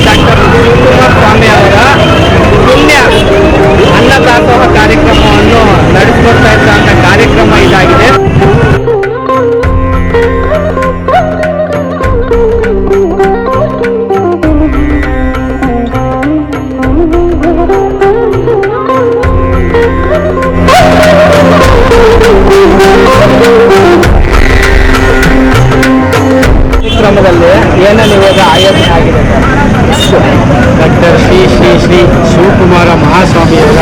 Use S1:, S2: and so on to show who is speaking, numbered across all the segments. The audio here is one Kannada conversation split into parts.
S1: ಡಾಕ್ಟರ್ ಶಿವಕುಮಾರ ಸ್ವಾಮಿ ಅವರ ಪುಣ್ಯ ಅನ್ನದಾಸೋಹ ಕಾರ್ಯಕ್ರಮವನ್ನು ನಡೆಸಿಕೊಡ್ತಾ ಇದ್ದಂಥ ಕಾರ್ಯಕ್ರಮ ಇದಾಗಿದೆ. ಕಾರ್ಯಕ್ರಮದಲ್ಲಿ ಏನೇನು ಇವಾಗ ಆಯೋಜನೆ ಆಗಿದೆ?
S2: ಡಾಕ್ಟರ್ ಶ್ರೀ ಶ್ರೀ ಶ್ರೀ ಶಿವಕುಮಾರ ಮಹಾಸ್ವಾಮಿಯವರ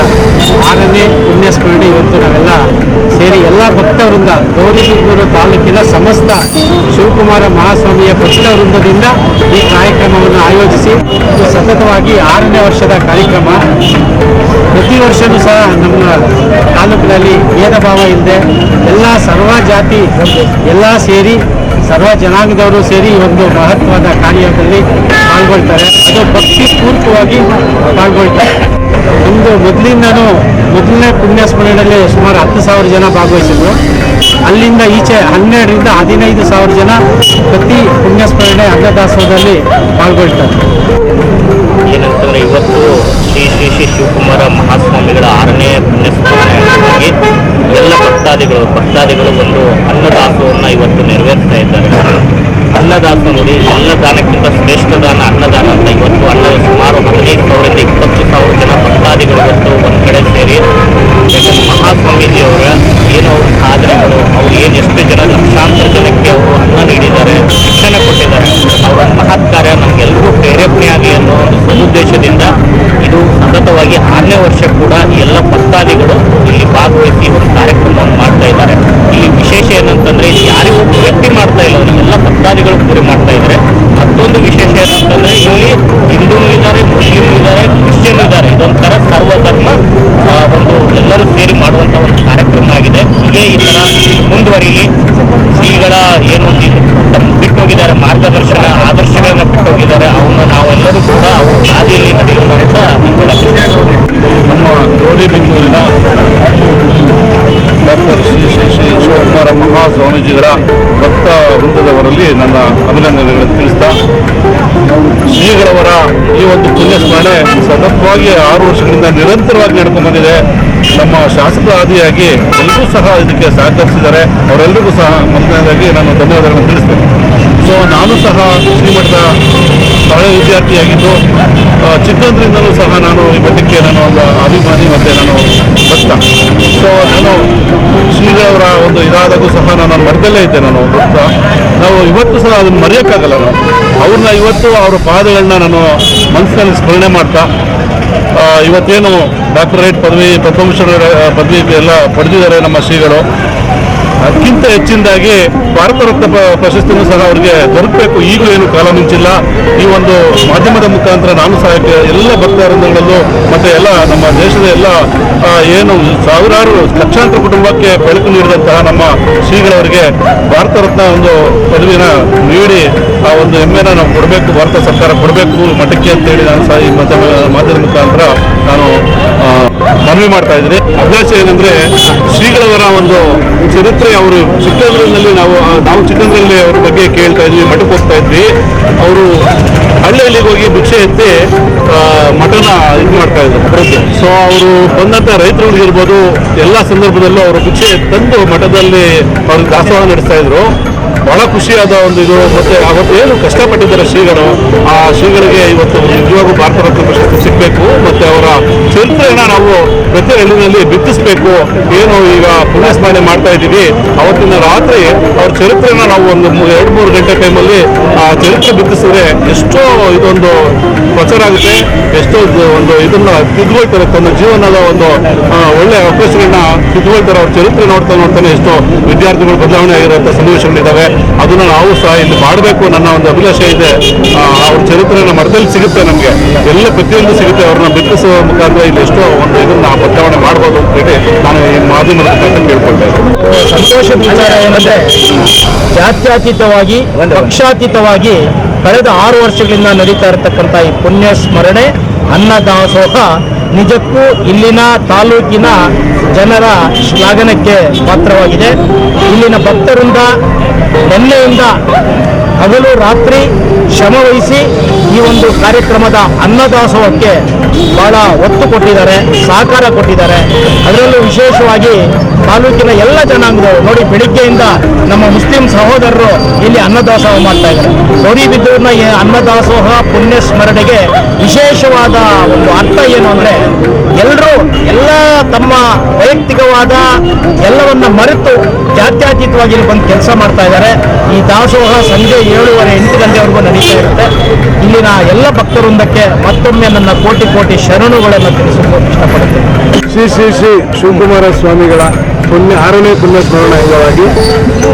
S2: 6ನೇ ಪುಣ್ಯಸ್ಮರಣೆ ಇವತ್ತು ನಾವೆಲ್ಲ ಸೇರಿ ಎಲ್ಲ ಭಕ್ತವೃಂದ ಗೌರಿಬಿದನೂರು ತಾಲೂಕಿನ ಸಮಸ್ತ ಶಿವಕುಮಾರ ಮಹಾಸ್ವಾಮಿಯ ಭಕ್ತವೃಂದದಿಂದ ಈ ಕಾರ್ಯಕ್ರಮವನ್ನು ಆಯೋಜಿಸಿ ಸತತವಾಗಿ 6ನೇ ವರ್ಷದ ಕಾರ್ಯಕ್ರಮ. ಪ್ರತಿ ವರ್ಷವೂ ಸಹ ನಮ್ಮ ತಾಲೂಕಿನಲ್ಲಿ ಭೇದ ಭಾವ ಇಲ್ಲದೆ ಎಲ್ಲ ಸರ್ವ ಜಾತಿ ಎಲ್ಲ ಸೇರಿ ಸರ್ವ ಜನಾಂಗದವರು ಸೇರಿ ಒಂದು ಮಹತ್ವದ ಕಾರ್ಯದಲ್ಲಿ ಪಾಲ್ಗೊಳ್ತಾರೆ. ಅದು ಭಕ್ತಿ ಪೂರ್ವಕವಾಗಿ ಪಾಲ್ಗೊಳ್ತಾರೆ. ಒಂದು ಮೊದಲನೇ ಪುಣ್ಯಸ್ಮರಣೆಯಲ್ಲಿ ಸುಮಾರು 10,000 ಜನ ಭಾಗವಹಿಸಿದ್ರು. ಅಲ್ಲಿಂದ ಈಚೆ 12ರಿಂದ 15,000 ಜನ ಪ್ರತಿ ಪುಣ್ಯಸ್ಮರಣೆ ಅನ್ನದಾಸೋಹದಲ್ಲಿ ಪಾಲ್ಗೊಳ್ತಾರೆ.
S3: ಏನಂತಂದರೆ ಇವತ್ತು ಶ್ರೀ ಶ್ರೀ ಶ್ರೀ ಶಿವಕುಮಾರ ಮಹಾಸ್ವಾಮಿಗಳ 6ನೇ ಪುಣ್ಯಸ್ಮರಣೆಯಾಗಿ ಎಲ್ಲ ಭಕ್ತಾದಿಗಳು ಒಂದು ಅನ್ನದಾಸೋಹವನ್ನು ಇವತ್ತು ನೆರವೇರಿಸ್ತಾ ಇದ್ದಾರೆ. ಅನ್ನದಾಸ ನೋಡಿ, ಎಲ್ಲ ದಾನಕ್ಕಿಂತ ಶ್ರೇಷ್ಠ ದಾನ ಅನ್ನದಾನ ಅಂತ ಇವತ್ತು ಸುಮಾರು 15,000ರಿಂದ 20,000 ಜನ ಭಕ್ತಾದಿಗಳು ಇವತ್ತು ಒಂದು ಕಡೆ ಸೇರಿ ಮಹಾಸ್ವಾಮೀಜಿಯವರ ಏನು ಅವ್ರ ಸಾಧನೆಗಳು, ಅವ್ರು ಎಷ್ಟು ಜನ ಲಕ್ಷಾಂತರ ಜನಕ್ಕೆ ಅವರು ಅನ್ನ ನೀಡಿದ್ದಾರೆ, ಶಿಕ್ಷಣ ಕೊಟ್ಟಿದ್ದಾರೆ, ಅವರ ಮಹತ್ ಕಾರ್ಯ ನಮಗೆಲ್ಲರಿಗೂ ಪ್ರೇರೇಪಣೆಯಾಗಿ ಅನ್ನೋ ಒಂದು ಸದುದ್ದೇಶದಿಂದ ಇದು ಸತತವಾಗಿ 6ನೇ ವರ್ಷ ಕೂಡ ಎಲ್ಲ ಭಕ್ತಾದಿಗಳು ಇಲ್ಲಿ ಭಾಗವಹಿಸಿ ಒಂದು ಕಾರ್ಯಕ್ರಮವನ್ನು ಮಾಡ್ತಾ ಇದ್ದಾರೆ. ಇಲ್ಲಿ ವಿಶೇಷ ಏನಂತಂದ್ರೆ ಯಾರಿಗೂ ವ್ಯಕ್ತಿ ಮಾಡ್ತಾ ಇಲ್ಲ, ಎಲ್ಲ ಭಕ್ತಾದಿಗಳು ಪೂರಿ ಮಾಡ್ತಾ ಇದ್ದಾರೆ. ಮತ್ತೊಂದು ವಿಶೇಷ ಏನಂತಂದ್ರೆ ಇಲ್ಲಿ ಹಿಂದೂ ಇದ್ದಾರೆ, ಮುಸ್ಲಿಂ ಇದ್ದಾರೆ, ಕ್ರಿಶ್ಚಿಯನ್ ಇದ್ದಾರೆ. ಇದೊಂಥರ ಸರ್ವಧರ್ಮ ಒಂದು ಎಲ್ಲರೂ ಸೇರಿ ಮಾಡುವಂತ ಒಂದು ಕಾರ್ಯಕ್ರಮ ಆಗಿದೆ. ಹೀಗೆ ಈ ತರ ಮುಂದುವರಿಲಿ. ಶ್ರೀಗಳ ಏನು ಬಿಟ್ಟೋಗಿದ್ದಾರೆ, ಮಾರ್ಗದರ್ಶನ ಆದರ್ಶಗಳನ್ನ ಬಿಟ್ಟೋಗಿದ್ದಾರೆ, ಅವನ್ನ ನಾವೆಲ್ಲರೂ ಕೂಡ ಅವ್ರ ಹಾದಿಯಲ್ಲಿ ನಡೆಯೋಣ ಅಂತ
S4: ನಮ್ಮ ಗೌರಿಬಿದನೂರಿನ ಡಾಕ್ಟರ್ ಶ್ರೀ ಶ್ರೀ ಶ್ರೀ ಶಿವಕುಮಾರ ಮಹಾಸ್ವಾಮೀಜಿಗಳ ಭಕ್ತ ವೃಂದದವರಲ್ಲಿ ನನ್ನ ಅಭಿನಂದನೆಗಳನ್ನು ತಿಳಿಸ್ತಾ, ಶ್ರೀಗಳವರ ಈ ಒಂದು ಪುಣ್ಯಸ್ಮರಣೆ ಸತತವಾಗಿ 6 ವರ್ಷಗಳಿಂದ ನಿರಂತರವಾಗಿ ನಡ್ಕೊಂಡು ಬಂದಿದೆ. ನಮ್ಮ ಶಾಸಕ ಆದಿಯಾಗಿ ಎಲ್ಲರೂ ಸಹ ಇದಕ್ಕೆ ಸಹಕರಿಸಿದ್ದಾರೆ. ಅವರೆಲ್ಲರಿಗೂ ಸಹ ಮೊದಲನೇದಾಗಿ ನಾನು ಧನ್ಯವಾದಗಳನ್ನು ತಿಳಿಸ್ತೇನೆ. ಸೊ ನಾನು ಸಹ ಶ್ರೀಮಠದ ಹಳೆ ವಿದ್ಯಾರ್ಥಿಯಾಗಿದ್ದು ಚಿಕ್ಕಂದ್ರಿಂದಲೂ ಸಹ ನಾನು ಈ ಮಠಕ್ಕೆ ನಾನು ಒಂದು ಅಭಿಮಾನಿ ಮತ್ತು ನಾನು ಭಕ್ತ. ಸೊ ನಾನು ಶ್ರೀಗಳವರ ಒಂದು ಇದಾದಾಗೂ ಸಹ ನಾನು ಮಠದಲ್ಲೇ ಇದ್ದೆ. ನಾನು ಭಕ್ತ. ನಾವು ಇವತ್ತು ಸಹ ಅದನ್ನು ಮರೆಯೋಕ್ಕಾಗಲ್ಲ. ನಾವು ಅವ್ರನ್ನ ಇವತ್ತು ಅವರ ಪಾದಗಳನ್ನ ನಾನು ಮನಸ್ಸಿನಲ್ಲಿ ಸ್ಮರಣೆ ಮಾಡ್ತಾ, ಇವತ್ತೇನು ಡಾಕ್ಟರೇಟ್ ಪದವಿ, ಪದ್ಮಭೂಷಣ ಪದವಿ ಎಲ್ಲ ಪಡೆದಿದ್ದಾರೆ ನಮ್ಮ ಶ್ರೀಗಳು. ಅದಕ್ಕಿಂತ ಹೆಚ್ಚಿನದಾಗಿ ಭಾರತ ರತ್ನ ಪ್ರಶಸ್ತಿನೂ ಸಹ ಅವರಿಗೆ ದೊರಕಬೇಕು. ಈಗಲೂ ಏನು ಕಾಲ ಮಿಂಚಿಲ್ಲ. ಈ ಒಂದು ಮಾಧ್ಯಮದ ಮುಖಾಂತರ ನಾನು ಸಹ ಎಲ್ಲ ಭಕ್ತವೃಂದಗಳಲ್ಲೂ ಮತ್ತು ಎಲ್ಲ ನಮ್ಮ ದೇಶದ ಎಲ್ಲ ಏನು ಸಾವಿರಾರು ಲಕ್ಷಾಂತರ ಕುಟುಂಬಕ್ಕೆ ಬೆಳಕು ನೀಡಿದಂತಹ ನಮ್ಮ ಶ್ರೀಗಳವರಿಗೆ ಭಾರತ ರತ್ನ ಒಂದು ಪದವಿನ ನೀಡಿ ಆ ಒಂದು ಹೆಮ್ಮೆನ ನಾವು ಕೊಡಬೇಕು, ಭಾರತ ಸರ್ಕಾರ ಕೊಡಬೇಕು ಮಠಕ್ಕೆ ಅಂತೇಳಿ ನಾನು ಸಹ ಈ ಮಾಧ್ಯಮದ ಮುಖಾಂತರ ನಾನು ಮನವಿ ಮಾಡ್ತಾ ಇದ್ದೀನಿ. ಅಭ್ಯಾಸ ಏನಂದ್ರೆ ಶ್ರೀಗಳವರ ಒಂದು ಚರಿತ್ರೆ, ಅವರು ಚಿಕ್ಕಂದ್ರಲ್ಲಿ ನಾವು ಚಿಕ್ಕಂದ್ರಲ್ಲಿ ಅವ್ರ ಬಗ್ಗೆ ಕೇಳ್ತಾ ಇದ್ವಿ, ಮಠಕ್ಕೆ ಹೋಗ್ತಾ ಇದ್ವಿ. ಅವರು ಹಳ್ಳಿಗೆ ಹೋಗಿ ಭಿಕ್ಷೆ ಎತ್ತಿ ಮಠನ ಇದು ಮಾಡ್ತಾ ಇದ್ರು. ಸೊ ಅವರು ಬಂದಂಥ ರೈತರುಗಳಿರ್ಬೋದು ಎಲ್ಲ ಸಂದರ್ಭದಲ್ಲೂ ಅವರು ಭಿಕ್ಷೆ ತಂದು ಮಠದಲ್ಲಿ ಅವ್ರಿಗೆ ದಾಸೋಹ ನಡೆಸ್ತಾ ಇದ್ರು. ಬಹಳ ಖುಷಿಯಾದ ಒಂದು ಇದು. ಮತ್ತೆ ಅವತ್ತು ಏನು ಕಷ್ಟಪಟ್ಟಿದ್ದಾರೆ ಶ್ರೀಗಳು, ಆ ಶ್ರೀಗಳಿಗೆ ಇವತ್ತು ನಿಜವಾಗೂ ಭಾರತ ರತ್ನ ಪ್ರಶಸ್ತಿ ಸಿಗಬೇಕು. ಮತ್ತೆ ಅವರ ಚರಿತ್ರೆಯನ್ನು ನಾವು ಪ್ರತಿ ಹಳ್ಳಿನಲ್ಲಿ ಬಿತ್ತಿಸ್ಬೇಕು. ಏನು ಈಗ ಪುಣ್ಯಸ್ಮರಣೆ ಮಾಡ್ತಾ ಇದ್ದೀವಿ, ಅವತ್ತಿನ ರಾತ್ರಿ ಅವ್ರ ಚರಿತ್ರೆನ ನಾವು ಒಂದು 2-3 ಗಂಟೆ ಟೈಮಲ್ಲಿ ಆ ಚರಿತ್ರೆ ಬಿತ್ತಿಸಿದ್ರೆ ಎಷ್ಟೋ ಇದೊಂದು ಪ್ರಚಾರ ಆಗುತ್ತೆ. ಎಷ್ಟೋ ಒಂದು ಇದನ್ನ ತಿದ್ದುಕೊಳ್ತಾರೆ, ತನ್ನ ಜೀವನದ ಒಂದು ಒಳ್ಳೆ ಅವಕಾಶಗಳನ್ನ ತಿದ್ದುಕೊಳ್ತಾರೆ. ಅವ್ರ ಚರಿತ್ರೆ ನೋಡ್ತಾನೆ ಎಷ್ಟೋ ವಿದ್ಯಾರ್ಥಿಗಳು ಬದಲಾವಣೆ ಆಗಿರುವಂಥ ಸನ್ನಿವೇಶಗಳಿದ್ದಾವೆ. ಅದನ್ನು ನಾವು ಸಹ ಇಲ್ಲಿ ಮಾಡಬೇಕು. ನನ್ನ ಒಂದು ಅಭಿಲಾಷೆ ಇದೆ. ಅವ್ರ ಚರಿತ್ರೆ ನಮ್ಮ ಮಠದಲ್ಲಿ ಸಿಗುತ್ತೆ, ನಮಗೆ ಎಲ್ಲ ಪ್ರತಿಯೊಂದು ಸಿಗುತ್ತೆ. ಅವ್ರನ್ನ ಬಿತ್ತಿಸುವ ಮುಖಾಂತರ ಇಲ್ಲಿ ಎಷ್ಟೋ ಒಂದು ಇದನ್ನ ಬದಲಾವಣೆ ಮಾಡ್ಬೋದು ಅಂತ ಹೇಳಿ ನಾನು ಈ ಮಾಧ್ಯಮದ ಮುಖಾಂತರ ಕೇಳ್ಕೊಳ್ತಾ ಇದ್ದೀನಿ.
S1: ಸಂತೋಷದ ವಿಚಾರ ಏನಂದ್ರೆ ಜಾತ್ಯತೀತವಾಗಿ, ಪಕ್ಷಾತೀತವಾಗಿ ಕಳೆದ 6 ವರ್ಷಗಳಿಂದ ನಡೀತಾ ಇರತಕ್ಕಂಥ ಈ ಪುಣ್ಯ ಸ್ಮರಣೆ ಅನ್ನದಾಸೋಹ
S2: ನಿಜಕ್ಕೂ ಇಲ್ಲಿನ ತಾಲೂಕಿನ ಜನರ ಶ್ಲಾಘನಕ್ಕೆ ಪಾತ್ರವಾಗಿದೆ. ಇಲ್ಲಿನ ಭಕ್ತರಿಂದ ನಿನ್ನೆಯಿಂದ ಹಗಲು ರಾತ್ರಿ ಶ್ರಮವಹಿಸಿ ಈ ಒಂದು ಕಾರ್ಯಕ್ರಮದ ಅನ್ನದಾಸೋಹಕ್ಕೆ ಬಹಳ ಒತ್ತು ಕೊಟ್ಟಿದ್ದಾರೆ, ಸಹಕಾರ ಕೊಟ್ಟಿದ್ದಾರೆ. ಅದರಲ್ಲೂ ವಿಶೇಷವಾಗಿ ತಾಲೂಕಿನ ಎಲ್ಲ ಜನಾಂಗದವರು ನೋಡಿ, ಬೆಳಿಗ್ಗೆಯಿಂದ ನಮ್ಮ ಮುಸ್ಲಿಂ ಸಹೋದರರು ಇಲ್ಲಿ ಅನ್ನದಾಸೋಹ ಮಾಡ್ತಾ ಇದ್ದಾರೆ. ಗೌರಿಬಿದೂರಿನ ಈ ಅನ್ನದಾಸೋಹ ಪುಣ್ಯ ಸ್ಮರಣೆಗೆ ವಿಶೇಷವಾದ ಒಂದು ಅರ್ಥ ಏನು ಅಂದರೆ, ಎಲ್ಲರೂ ಎಲ್ಲ ತಮ್ಮ ವೈಯಕ್ತಿಕವಾದ ಎಲ್ಲವನ್ನ ಮರೆತು ಜಾತ್ಯತೀತವಾಗಿ ಇಲ್ಲಿ ಬಂದು ಕೆಲಸ ಮಾಡ್ತಾ ಇದ್ದಾರೆ. ಈ ದಾಸೋಹ ಸಂಜೆ 7:30-8 ಗಂಟೆವರೆಗೂ ನಡೀತಾ ಇರುತ್ತೆ. ಇಲ್ಲಿನ ಎಲ್ಲ ಭಕ್ತವೃಂದಕ್ಕೆ ಮತ್ತೊಮ್ಮೆ ನನ್ನ ಕೋಟಿ ಕೋಟಿ ಶರಣುಗಳನ್ನು ತಿಳಿಸಲು ಇಷ್ಟಪಡುತ್ತೇನೆ.
S5: ಶ್ರೀ ಶ್ರೀ ಶ್ರೀ ಶಿವಕುಮಾರ ಸ್ವಾಮಿಗಳ 6ನೇ ಪುಣ್ಯ ಸ್ಮರಣ ಅಂಗವಾಗಿ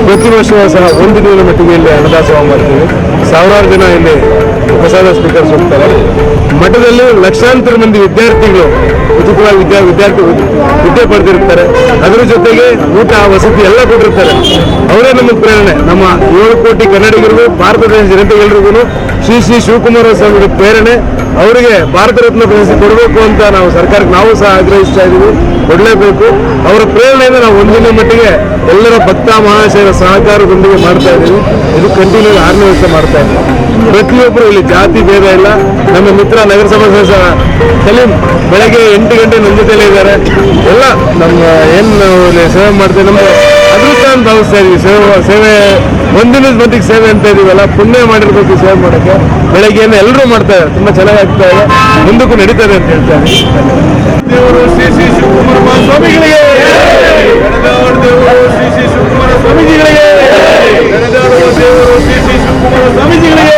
S5: ಪ್ರತಿ ವರ್ಷವೂ ಸಹ ಒಂದು ದಿನದ ಮಟ್ಟಿಗೆ ಇಲ್ಲಿ ಅನ್ನದಾಸೋಹ ಮಾಡ್ತೀವಿ. ಸಾವಿರಾರು ಜನ ಇಲ್ಲಿ ಪ್ರಸಾದ ಸ್ವೀಕರಿಸುತ್ತಾರೆ. ಮಠದಲ್ಲಿ ಲಕ್ಷಾಂತರ ಮಂದಿ ವಿದ್ಯಾರ್ಥಿಗಳು ಉಚಿತವಾಗಿ ವಿದ್ಯೆ ಪಡೆದಿರ್ತಾರೆ. ಅದರ ಜೊತೆಗೆ ಊಟ ವಸತಿ ಎಲ್ಲ ಕೊಟ್ಟಿರ್ತಾರೆ. ಅವರೇ ನಮಗೆ ಪ್ರೇರಣೆ. ನಮ್ಮ 7 ಕೋಟಿ ಕನ್ನಡಿಗರಿಗೂ ಭಾರತ ದೇಶ ಜನತೆಗೆಲ್ಲರಿಗೂ ಶ್ರೀ ಶ್ರೀ ಶಿವಕುಮಾರ ಸ್ವಾಮಿಗಳ ಪ್ರೇರಣೆ. ಅವರಿಗೆ ಭಾರತ ರತ್ನ ಪ್ರಶಸ್ತಿ ಕೊಡಬೇಕು ಅಂತ ನಾವು ಸರ್ಕಾರಕ್ಕೆ ನಾವು ಸಹ ಆಗ್ರಹಿಸ್ತಾ ಇದ್ದೀವಿ. ಕೊಡಲೇಬೇಕು. ಅವರ ಪ್ರೇರಣೆಯಿಂದ ನಾವು ಒಂದಿನ ಮಟ್ಟಿಗೆ ಎಲ್ಲರ ಭಕ್ತ ಮಹಾಶಯರ ಸಹಕಾರದೊಂದಿಗೆ ಮಾಡ್ತಾ ಇದ್ದೀವಿ. ಇದು ಕಂಟಿನ್ಯೂ 6ನೇ ವರ್ಷ ಮಾಡ್ತಾ ಇದ್ದೀವಿ. ಪ್ರತಿಯೊಬ್ಬರು ಇಲ್ಲಿ ಜಾತಿ ಭೇದ ಇಲ್ಲ. ನಮ್ಮ ಮಿತ್ರ ನಗರಸಭಾ ಸದಸ್ಯ ಸಲೀಂ ಬೆಳಗ್ಗೆ 8 ಗಂಟೆ ನಮ್ಮ ಜೊತೆಲೇ ಇದ್ದಾರೆ. ಎಲ್ಲ ನಮ್ಮ ಏನು ನಾವು ಇಲ್ಲಿ ಸೇವೆ ಮಾಡ್ತೇವೆ, ನಮ್ಮ ಅದೃಷ್ಟ ಅಂತ ಭಾವಿಸ್ತಾ ಇದೀವಿ. ಸೇವೆ ಒಂದಿನದ ಮಟ್ಟಿಗೆ ಸೇವೆ ಅಂತ ಇದೀವಲ್ಲ, ಪುಣ್ಯ ಮಾಡಿರ್ಬೇಕು ಸೇವೆ ಮಾಡೋಕ್ಕೆ. ಬೆಳಗ್ಗೆಯನ್ನು ಎಲ್ಲರೂ ಮಾಡ್ತಾ ಇದ್ದಾರೆ. ತುಂಬ ಚೆನ್ನಾಗಿ ಆಗ್ತಾ ಇದೆ, ಮುಂದಕ್ಕೂ ನಡೀತದೆ ಅಂತ ಹೇಳ್ತಾರೆ. ದೇವರು ಶ್ರೀ ಶ್ರೀ ಶಿವಕುಮಾರ ಸ್ವಾಮಿಗಳಿಗೆ, ದೇವರು ಶ್ರೀ ಶ್ರೀ ಶಿವಕುಮಾರ ಸ್ವಾಮೀಜಿಗಳಿಗೆ, ದೇವರು ಶ್ರೀ ಶ್ರೀ ಶಿವಕುಮಾರ ಸ್ವಾಮೀಜಿಗಳಿಗೆ.